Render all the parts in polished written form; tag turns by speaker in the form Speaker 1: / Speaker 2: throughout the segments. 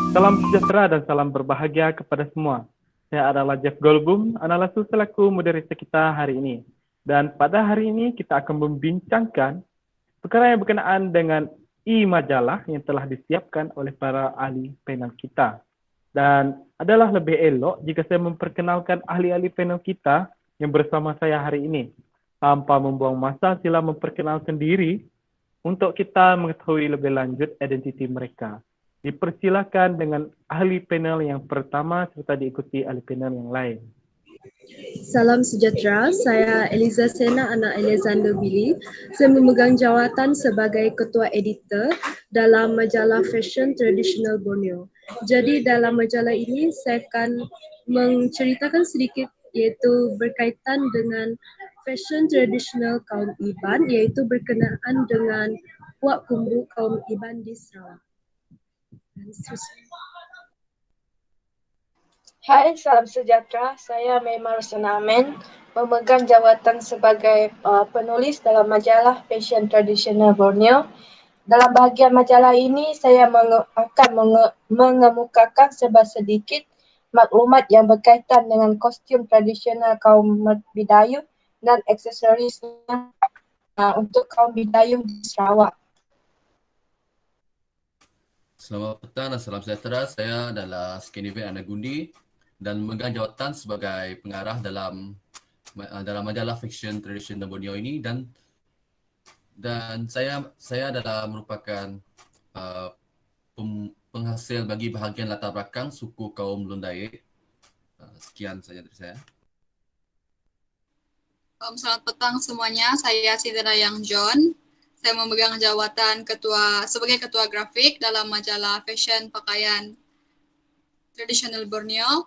Speaker 1: Salam sejahtera dan salam berbahagia kepada semua. Saya adalah Jeff Goldblum, analisis selaku moderator kita hari ini. Dan pada hari ini kita akan membincangkan perkara yang berkenaan dengan e-majalah yang telah disiapkan oleh para ahli panel kita. Dan adalah lebih elok jika saya memperkenalkan ahli-ahli panel kita yang bersama saya hari ini. Tanpa membuang masa, sila memperkenalkan diri untuk kita mengetahui lebih lanjut identiti mereka. Dipersilakan dengan ahli panel yang pertama serta diikuti ahli panel yang lain.
Speaker 2: Salam sejahtera, saya Eliza Sena, anak Alexander Billy. Saya memegang jawatan sebagai ketua editor dalam majalah Fashion Traditional Borneo. Jadi dalam majalah ini saya akan menceritakan sedikit iaitu berkaitan dengan fashion tradisional kaum Iban, iaitu berkenaan dengan puak kumbu kaum Iban di Sarawak. Dan seterusnya.
Speaker 3: Hai, salam sejahtera. Saya Memar Senamen, memegang jawatan sebagai penulis dalam majalah Fashion Traditional Borneo. Dalam bahagian majalah ini, saya akan mengemukakan sedikit maklumat yang berkaitan dengan kostum tradisional kaum Bidayuh dan aksesorisnya untuk kaum Bidayuh di Sarawak.
Speaker 4: Selamat petang dan salam sejahtera. Saya adalah Skinnyvan Anagundi dan memegang jawatan sebagai pengarah dalam majalah Fiction Traditional Borneo ini dan saya adalah merupakan penghasil bagi bahagian latar belakang suku kaum Lundaye. Sekian saja dari saya.
Speaker 5: Selamat petang semuanya, saya Sidra John. Saya memegang jawatan sebagai ketua grafik dalam majalah Fashion Pakaian Traditional Borneo.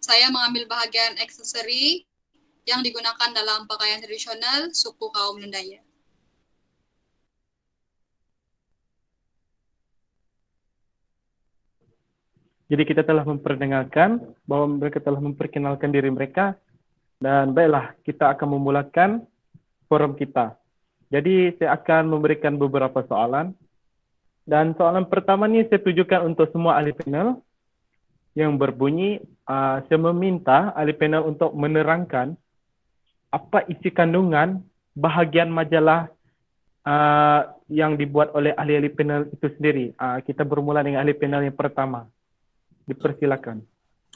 Speaker 5: Saya mengambil bahagian aksesori yang digunakan dalam pakaian tradisional suku kaum Lundaye.
Speaker 1: Jadi kita telah memperdengarkan bahwa mereka telah memperkenalkan diri mereka dan baiklah kita akan memulakan forum kita. Jadi saya akan memberikan beberapa soalan dan soalan pertama ni saya tujukan untuk semua ahli panel yang berbunyi, saya meminta ahli panel untuk menerangkan apa isi kandungan bahagian majalah yang dibuat oleh ahli-ahli panel itu sendiri. Kita bermula dengan ahli panel yang pertama. Dipersilakan.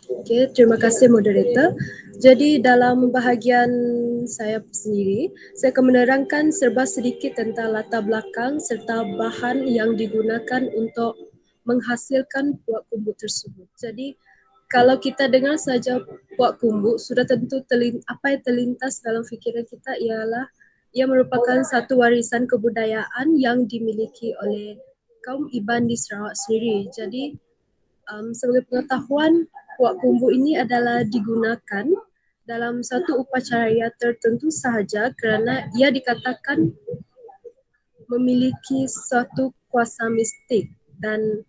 Speaker 2: Okey, terima kasih moderator. Jadi dalam bahagian saya sendiri, saya akan menerangkan serba sedikit tentang latar belakang serta bahan yang digunakan untuk menghasilkan puak kumbu tersebut. Jadi kalau kita dengar saja puak kumbu, sudah tentu apa yang terlintas dalam fikiran kita ialah ia merupakan satu warisan kebudayaan yang dimiliki oleh kaum Iban di Sarawak sendiri. Jadi sebagai pengetahuan, puak kumbu ini adalah digunakan dalam satu upacara tertentu sahaja kerana ia dikatakan memiliki suatu kuasa mistik dan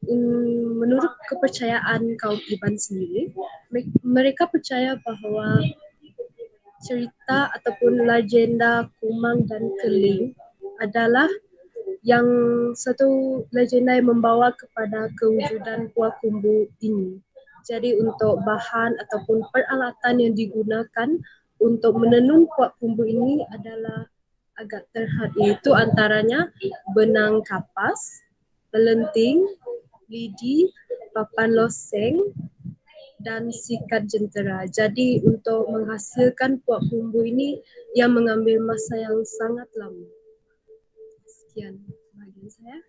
Speaker 2: menurut kepercayaan kaum Iban sendiri, mereka percaya bahawa cerita ataupun legenda Kumang dan Keling adalah yang satu legenda yang membawa kepada kewujudan puak kumbu ini. Jadi untuk bahan ataupun peralatan yang digunakan untuk menenun puak kumbu ini adalah agak terhad, iaitu antaranya benang kapas, belenting, lidi, papan loseng dan sikat jentera. Jadi untuk menghasilkan puak kumbu ini yang mengambil masa yang sangat lama. Sekian bahagian saya.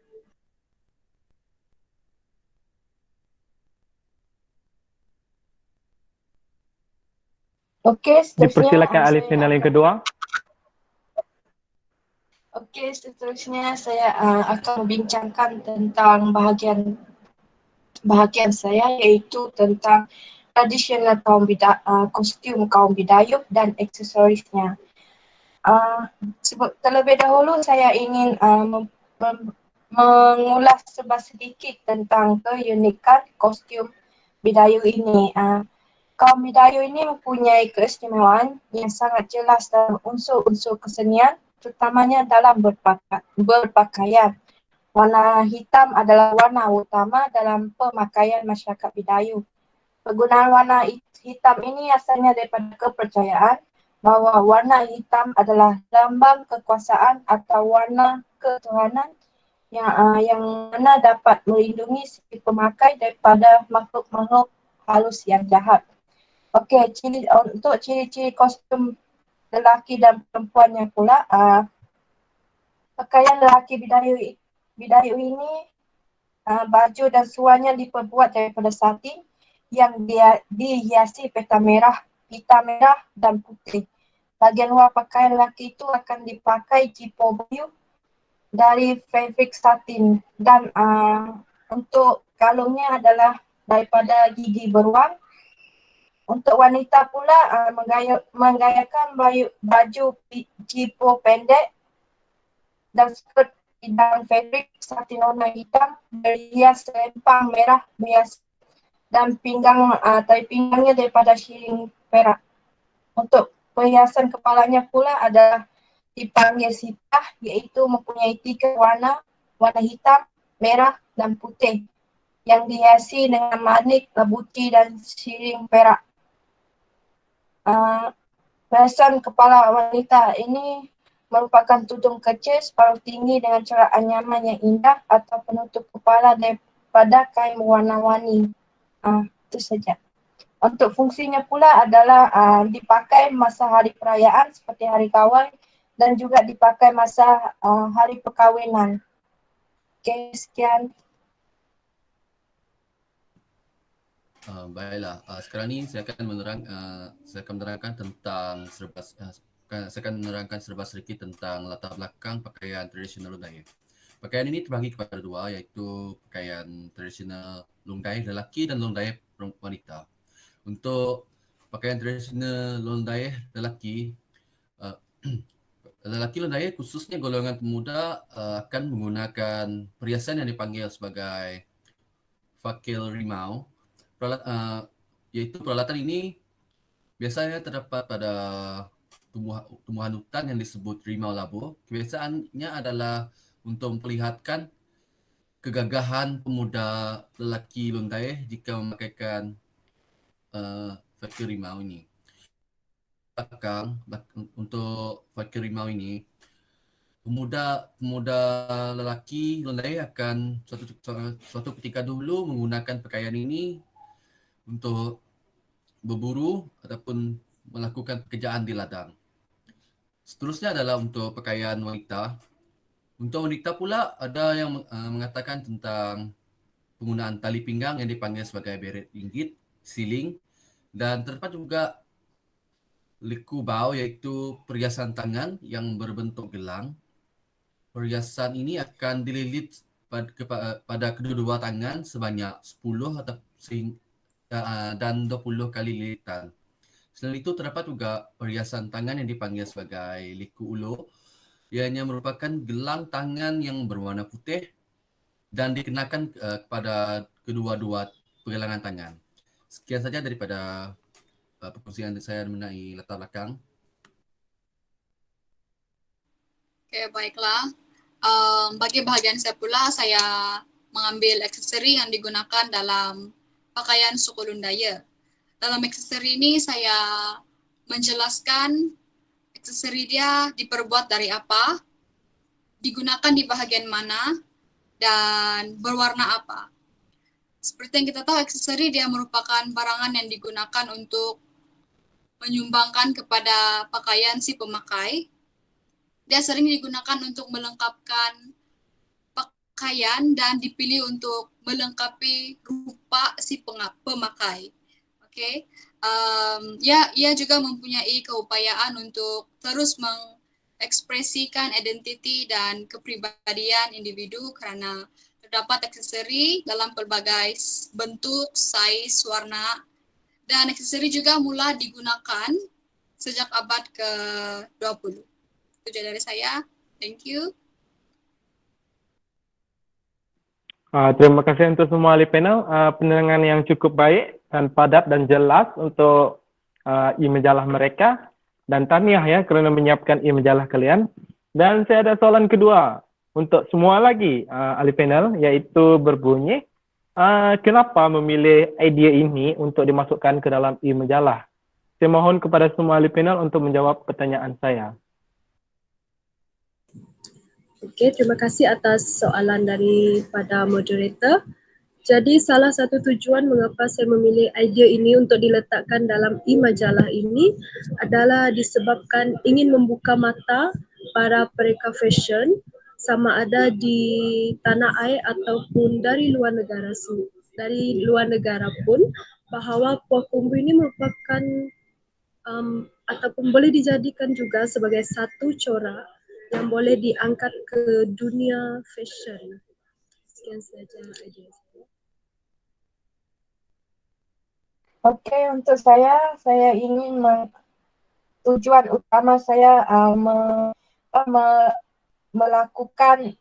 Speaker 3: Okey,
Speaker 1: Dipersilakan ahli panel yang kedua.
Speaker 3: Okey, seterusnya saya akan membincangkan tentang bahagian saya iaitu tentang tradisional kostum kaum Bidayuh dan aksesorisnya. Terlebih dahulu saya ingin mengulas sedikit tentang keunikan kostum Bidayuh ini. Kaum Bidayuh ini mempunyai keistimewaan yang sangat jelas dalam unsur-unsur kesenian, terutamanya dalam berpakaian. Warna hitam adalah warna utama dalam pemakaian masyarakat Bidayuh. Penggunaan warna hitam ini asalnya daripada kepercayaan bahawa warna hitam adalah lambang kekuasaan atau warna ketuhanan yang mana dapat melindungi si pemakai daripada makhluk-makhluk halus yang jahat. Okey, untuk ciri-ciri kostum lelaki dan perempuannya pula, pakaian lelaki Bidayuh ini, baju dan suarnya diperbuat daripada satin yang dihiasi pita merah dan putih. Bahagian luar pakaian lelaki itu akan dipakai jipo biru dari fabrik satin dan untuk kalungnya adalah daripada gigi beruang. Untuk wanita pula menggayakan baju jipo pendek dan skirt bidang fabrik satin warna hitam berhias selempang merah bias dan tali pinggangnya daripada shilling perak. Untuk perhiasan kepalanya pula adalah dipanggil sitah, iaitu mempunyai 3 warna hitam, merah dan putih yang dihiasi dengan manik, labuti dan shilling perak. Perhiasan kepala wanita ini merupakan tudung kecil separuh tinggi dengan corak anyaman yang indah atau penutup kepala daripada kain warna-warni. Itu saja. Untuk fungsinya pula adalah dipakai masa hari perayaan seperti hari kahwin dan juga dipakai masa hari perkahwinan. Okey, sekian.
Speaker 4: Baiklah, sekarang ni saya akan menerangkan tentang saya akan menerangkan serba sedikit tentang latar belakang pakaian tradisional Long Daye. Pakaian ini terbagi kepada dua, iaitu pakaian tradisional Long Daye lelaki dan Long Daye wanita. Untuk pakaian tradisional Long Daye lelaki, lelaki Long Daye khususnya golongan pemuda akan menggunakan perhiasan yang dipanggil sebagai fakil rimau. Iaitu peralatan ini biasanya terdapat pada tumbuhan hutan yang disebut rimau labu. Kebiasaannya adalah untuk memperlihatkan kegagahan pemuda lelaki Long Daye jika memakaikan fakir rimau ini. Untuk fakir rimau ini, pemuda lelaki Long Daye akan suatu ketika dulu menggunakan pakaian ini untuk berburu ataupun melakukan pekerjaan di ladang. Seterusnya adalah untuk pakaian wanita. Untuk wanita pula ada yang mengatakan tentang penggunaan tali pinggang yang dipanggil sebagai beret ringgit, siling, dan terdapat juga liku bau, iaitu perhiasan tangan yang berbentuk gelang. Perhiasan ini akan dililit pada kedua-dua tangan sebanyak 10 dan 20 kali lilitan. Selain itu terdapat juga perhiasan tangan yang dipanggil sebagai liku ulo, ianya merupakan gelang tangan yang berwarna putih dan dikenakan kepada kedua-dua pergelangan tangan. Sekian saja daripada perkongsian saya mengenai latar belakang.
Speaker 5: Oke, baiklah. Bagi bahagian saya pula, saya mengambil aksesori yang digunakan dalam pakaian suku Long Daye. Dalam aksesori ini saya menjelaskan aksesori dia diperbuat dari apa, digunakan di bahagian mana, dan berwarna apa. Seperti yang kita tahu, aksesori dia merupakan barangan yang digunakan untuk menyumbangkan kepada pakaian si pemakai. Dia sering digunakan untuk melengkapkan pakaian dan dipilih untuk melengkapi rupa si pemakai. Okay. Ia juga mempunyai keupayaan untuk terus mengekspresikan identiti dan kepribadian individu kerana terdapat aksesori dalam pelbagai bentuk, saiz, warna, dan aksesori juga mula digunakan sejak abad ke-20. Itu saja dari saya. Thank you.
Speaker 1: Terima kasih untuk semua ahli panel. Penerangan yang cukup baik dan padat dan jelas untuk e-majalah mereka. Dan tahniah ya kerana menyiapkan e-majalah kalian. Dan saya ada soalan kedua. untuk semua lagi ahli panel, yaitu berbunyi, kenapa memilih idea ini untuk dimasukkan ke dalam e-majalah? Saya mohon kepada semua ahli panel untuk menjawab pertanyaan saya.
Speaker 2: Okey, terima kasih atas soalan daripada moderator. Jadi salah satu tujuan mengapa saya memilih idea ini untuk diletakkan dalam e-majalah ini adalah disebabkan ingin membuka mata para pereka fashion sama ada di tanah air ataupun dari luar negara pun, bahawa Pakumbu ini merupakan ataupun boleh dijadikan juga sebagai satu corak yang boleh diangkat ke dunia fashion. Sekian saja idea saya.
Speaker 3: Okey, untuk saya ingin tujuan utama saya melakukan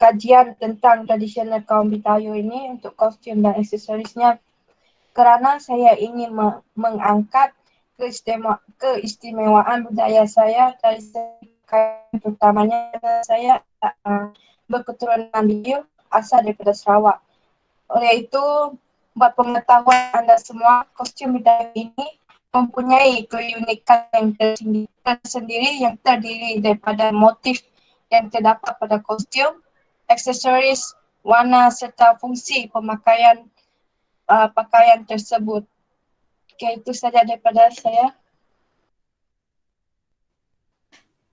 Speaker 3: kajian tentang tradisional kaum Bitayu ini untuk kostum dan aksesorisnya kerana saya ingin mengangkat keistimewaan budaya saya dari terutamanya saya berketurunan Melayu asal daripada Sarawak. Oleh itu, buat pengetahuan anda semua, kostum Bitayu ini mempunyai keunikan yang tersendiri yang terdiri daripada motif yang terdapat pada kostum, aksesoris, warna serta fungsi pemakaian pakaian tersebut. Okay, itu saja daripada saya.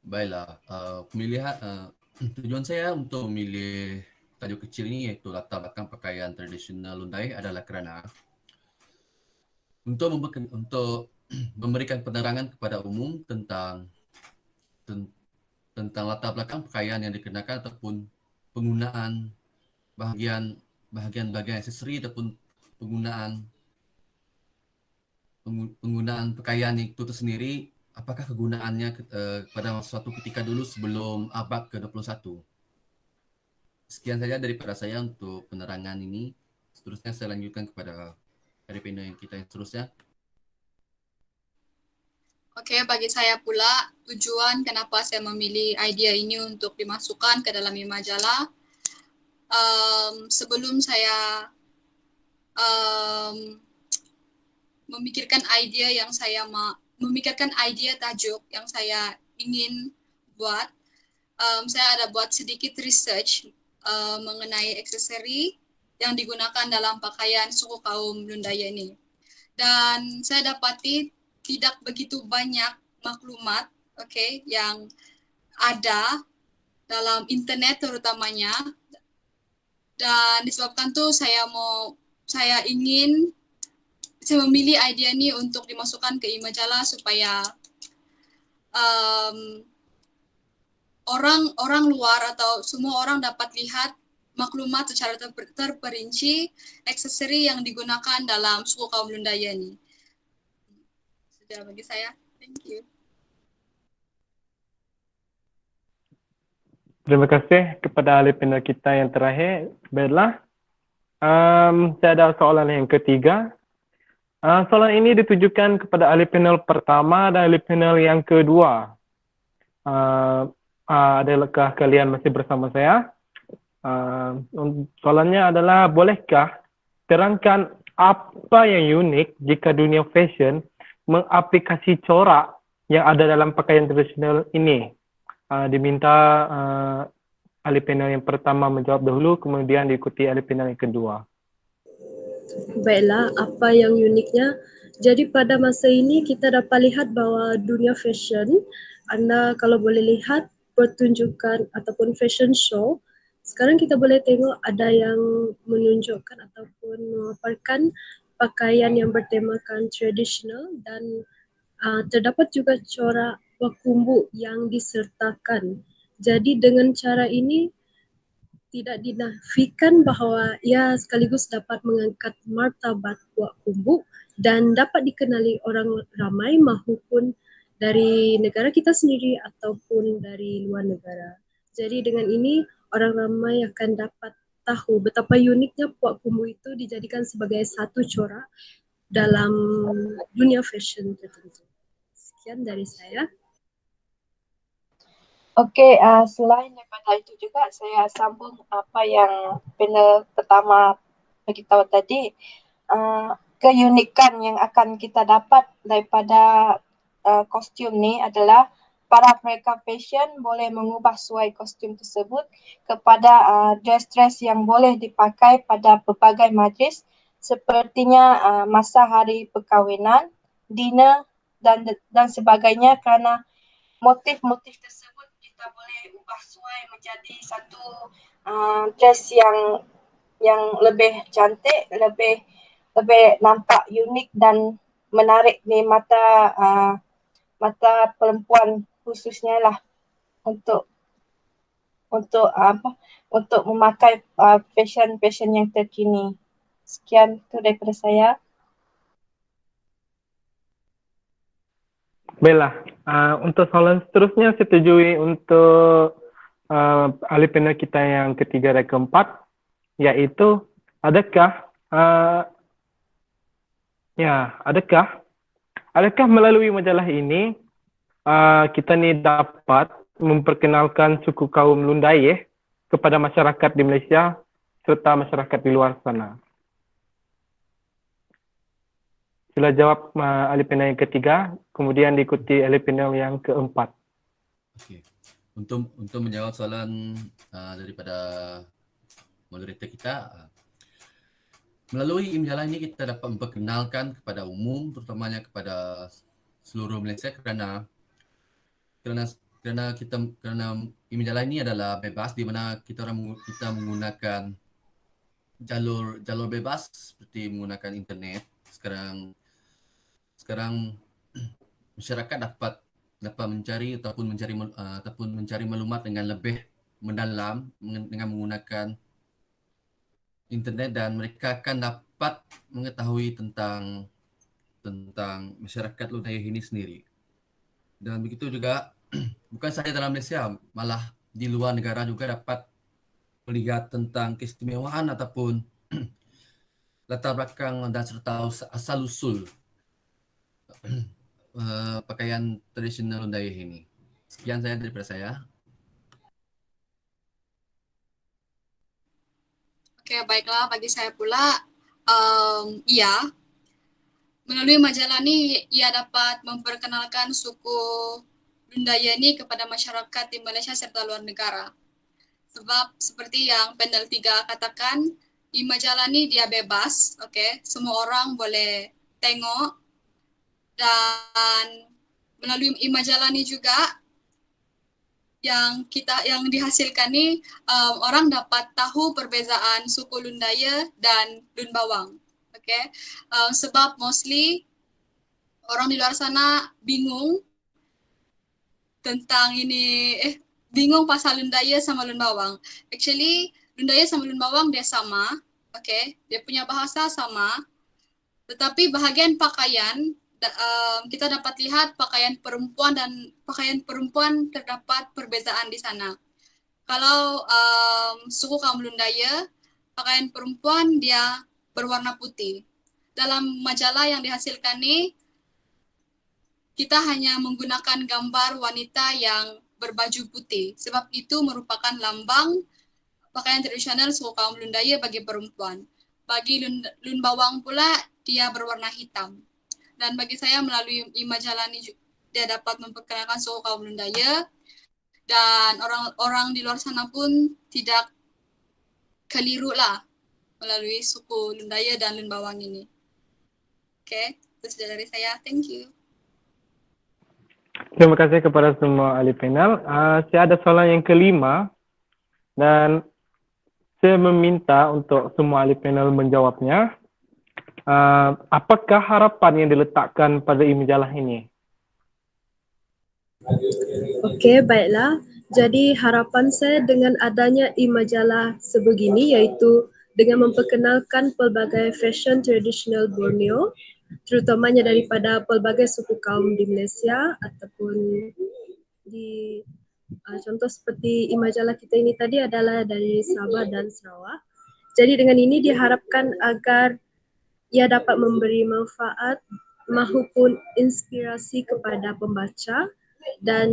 Speaker 4: Baiklah, tujuan saya untuk memilih tajuk kecil ini iaitu latar belakang pakaian tradisional Lundai adalah kerana untuk memberikan penerangan kepada umum tentang latar belakang pakaian yang dikenakan ataupun penggunaan bahagian aksesori ataupun penggunaan pakaian itu tersendiri, apakah kegunaannya pada suatu ketika dulu sebelum abad ke-21. Sekian saja daripada saya untuk penerangan ini. Seterusnya saya lanjutkan kepada dari panel yang seterusnya.
Speaker 5: Okey, bagi saya pula tujuan kenapa saya memilih idea ini untuk dimasukkan ke dalam majalah. Sebelum saya memikirkan idea tajuk yang saya ingin buat, saya ada buat sedikit research mengenai aksesori yang digunakan dalam pakaian suku kaum Lundaya ini. Dan saya dapati tidak begitu banyak maklumat yang ada dalam internet terutamanya. Dan disebabkan tu saya memilih idea ni untuk dimasukkan ke e-majalah supaya orang luar atau semua orang dapat lihat maklumat secara terperinci aksesori yang digunakan dalam suku kaum Lundaya ni. Sudah bagi saya. Thank you.
Speaker 1: Terima kasih kepada ahli panel kita yang terakhir. Baiklah, saya ada soalan yang ketiga. Soalan ini ditujukan kepada ahli panel pertama dan ahli panel yang kedua. Adakah kalian masih bersama saya? Soalannya adalah, bolehkah terangkan apa yang unik jika dunia fashion mengaplikasi corak yang ada dalam pakaian tradisional ini? Diminta ahli panel yang pertama menjawab dahulu, kemudian diikuti ahli panel yang kedua.
Speaker 2: Baiklah, apa yang uniknya? Jadi pada masa ini kita dapat lihat bahawa dunia fashion, anda kalau boleh lihat pertunjukan ataupun fashion show, sekarang kita boleh tengok ada yang menunjukkan ataupun memaparkan pakaian yang bertemakan tradisional dan terdapat juga corak Pakumbu yang disertakan. Jadi dengan cara ini tidak dinafikan bahawa ia sekaligus dapat mengangkat martabat Pakumbu dan dapat dikenali orang ramai maupun dari negara kita sendiri ataupun dari luar negara. Jadi dengan ini orang ramai akan dapat tahu betapa uniknya Pakumbu itu dijadikan sebagai satu corak dalam dunia fashion tertentu. Sekian dari saya.
Speaker 3: Okey, selain daripada itu juga saya sambung apa yang panel pertama beritahu tadi, keunikan yang akan kita dapat daripada kostum ni adalah para mereka fashion boleh mengubah suai kostum tersebut kepada dress-dress yang boleh dipakai pada pelbagai majlis sepertinya masa hari perkahwinan, dinner dan sebagainya, kerana motif-motif tersebut kita boleh ubah suai menjadi satu dress yang lebih cantik, lebih nampak unik dan menarik di mata perempuan khususnya lah untuk memakai fashion yang terkini. Sekian tu daripada saya.
Speaker 1: Baiklah, untuk soalan seterusnya saya setujui untuk ahli panel kita yang ketiga dan keempat, iaitu adakah adakah melalui majalah ini kita ni dapat memperkenalkan suku kaum Lundayeh kepada masyarakat di Malaysia serta masyarakat di luar sana? Sila jawab ahli panel yang ketiga, kemudian diikuti ahli panel yang keempat.
Speaker 4: Okey. Untuk menjawab soalan daripada moderator kita, melalui majalah ini kita dapat memperkenalkan kepada umum, terutamanya kepada seluruh Malaysia, kerana majalah ini adalah bebas, di mana kita menggunakan jalur bebas seperti menggunakan internet. Sekarang masyarakat dapat mencari ataupun mencari maklumat dengan lebih mendalam dengan menggunakan internet, dan mereka akan dapat mengetahui tentang masyarakat Lundayeh ini sendiri. Dan begitu juga bukan sahaja dalam Malaysia, malah di luar negara juga dapat melihat tentang keistimewaan ataupun latar belakang dan serta asal usul pakaian tradisional Lundayeh ini. Sekian daripada saya.
Speaker 5: Oke, baiklah, bagi saya pula, iya, melalui majalah ini ia dapat memperkenalkan suku Lundayeh ini kepada masyarakat di Malaysia serta luar negara. Sebab seperti yang panel 3 katakan, di majalah ini dia bebas, okay? Semua orang boleh tengok, dan melalui majalah ini juga yang dihasilkan ni orang dapat tahu perbezaan suku Lundayeh dan Lun Bawang. Okay? Sebab mostly orang di luar sana bingung tentang bingung pasal Lundayeh sama Lun Bawang. Actually Lundayeh sama Lun Bawang dia sama, okay? Dia punya bahasa sama, tetapi bahagian pakaian kita dapat lihat pakaian perempuan terdapat perbezaan di sana. Kalau suku kaum Lundayeh, pakaian perempuan dia berwarna putih. Dalam majalah yang dihasilkan ini, kita hanya menggunakan gambar wanita yang berbaju putih, sebab itu merupakan lambang pakaian tradisional suku kaum Lundayeh bagi perempuan. Bagi Lun Bawang pula, dia berwarna hitam. Dan bagi saya melalui majalah ini dia dapat memperkenalkan suku kaum Lundayeh, dan orang di luar sana pun tidak keliru lah melalui suku Lundayeh dan Lun Bawang ini. Oke, itu saja dari saya. Thank you.
Speaker 1: Terima kasih kepada semua ahli panel. Saya ada soalan yang kelima dan saya meminta untuk semua ahli panel menjawabnya. Apakah harapan yang diletakkan pada majalah ini?
Speaker 2: Okey, baiklah. Jadi harapan saya dengan adanya majalah sebegini iaitu dengan memperkenalkan pelbagai fashion tradisional Borneo, terutamanya daripada pelbagai suku kaum di Malaysia ataupun di contoh seperti majalah kita ini tadi adalah dari Sabah dan Sarawak. Jadi dengan ini diharapkan agar ia dapat memberi manfaat maupun inspirasi kepada pembaca dan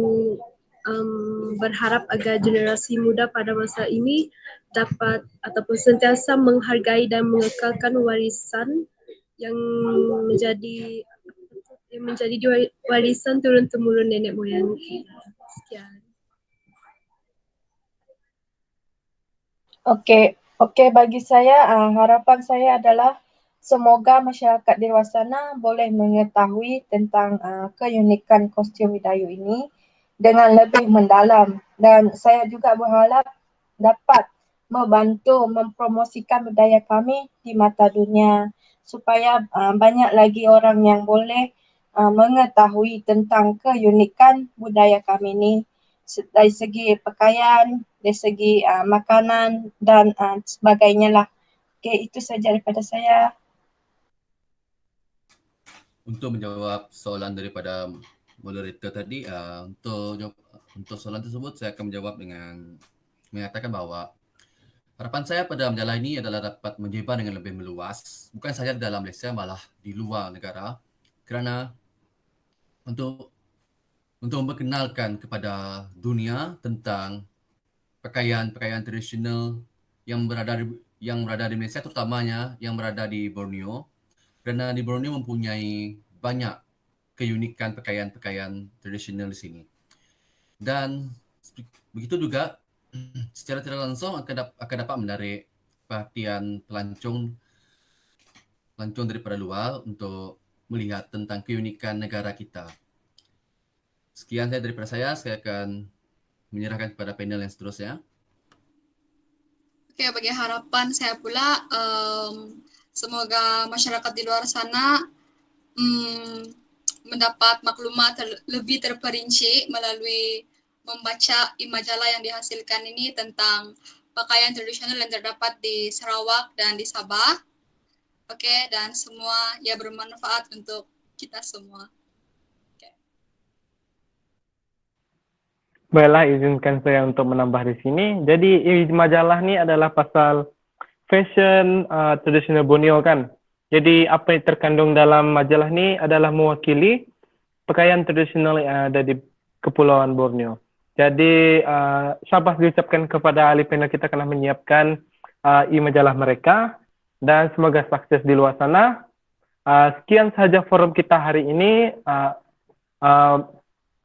Speaker 2: berharap agar generasi muda pada masa ini dapat ataupun sentiasa menghargai dan mengekalkan warisan yang menjadi warisan turun-temurun nenek moyang kita. Sekian.
Speaker 3: Okey, bagi saya harapan saya adalah semoga masyarakat di luar sana boleh mengetahui tentang keunikan kostum Bidayuh ini dengan lebih mendalam, dan saya juga berharap dapat membantu mempromosikan budaya kami di mata dunia supaya banyak lagi orang yang boleh mengetahui tentang keunikan budaya kami ini dari segi pakaian, dari segi makanan dan sebagainya lah. Okey, itu saja daripada saya.
Speaker 4: Untuk menjawab soalan daripada moderator tadi, untuk soalan tersebut saya akan menjawab dengan mengatakan bahawa harapan saya pada majalah ini adalah dapat menyebar dengan lebih meluas, bukan sahaja di dalam Malaysia, malah di luar negara, kerana untuk memperkenalkan kepada dunia tentang pakaian-pakaian tradisional yang berada di Malaysia, terutamanya yang berada di Borneo, kerana di Borneo mempunyai banyak keunikan pakaian-pakaian tradisional di sini. Dan begitu juga secara tidak langsung akan dapat menarik perhatian pelancong daripada luar untuk melihat tentang keunikan negara kita. Sekian daripada saya akan menyerahkan kepada panel yang seterusnya.
Speaker 5: Oke, bagi harapan saya pula, semoga masyarakat di luar sana mendapat maklumat lebih terperinci melalui membaca majalah yang dihasilkan ini tentang pakaian tradisional yang terdapat di Sarawak dan di Sabah. Oke, dan semua ya bermanfaat untuk kita semua.
Speaker 1: Baiklah, izinkan saya untuk menambah di sini. Jadi majalah ni adalah pasal fashion tradisional Borneo kan. Jadi apa yang terkandung dalam majalah ni adalah mewakili pakaian tradisional yang ada di Kepulauan Borneo. Jadi syabas diucapkan kepada ahli panel kita kerana menyiapkan majalah mereka dan semoga sukses di luar sana. Sekian sahaja forum kita hari ini.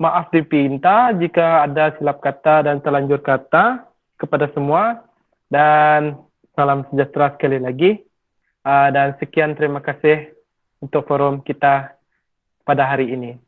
Speaker 1: Maaf dipinta jika ada silap kata dan terlanjur kata kepada semua, dan salam sejahtera sekali lagi, dan sekian terima kasih untuk forum kita pada hari ini.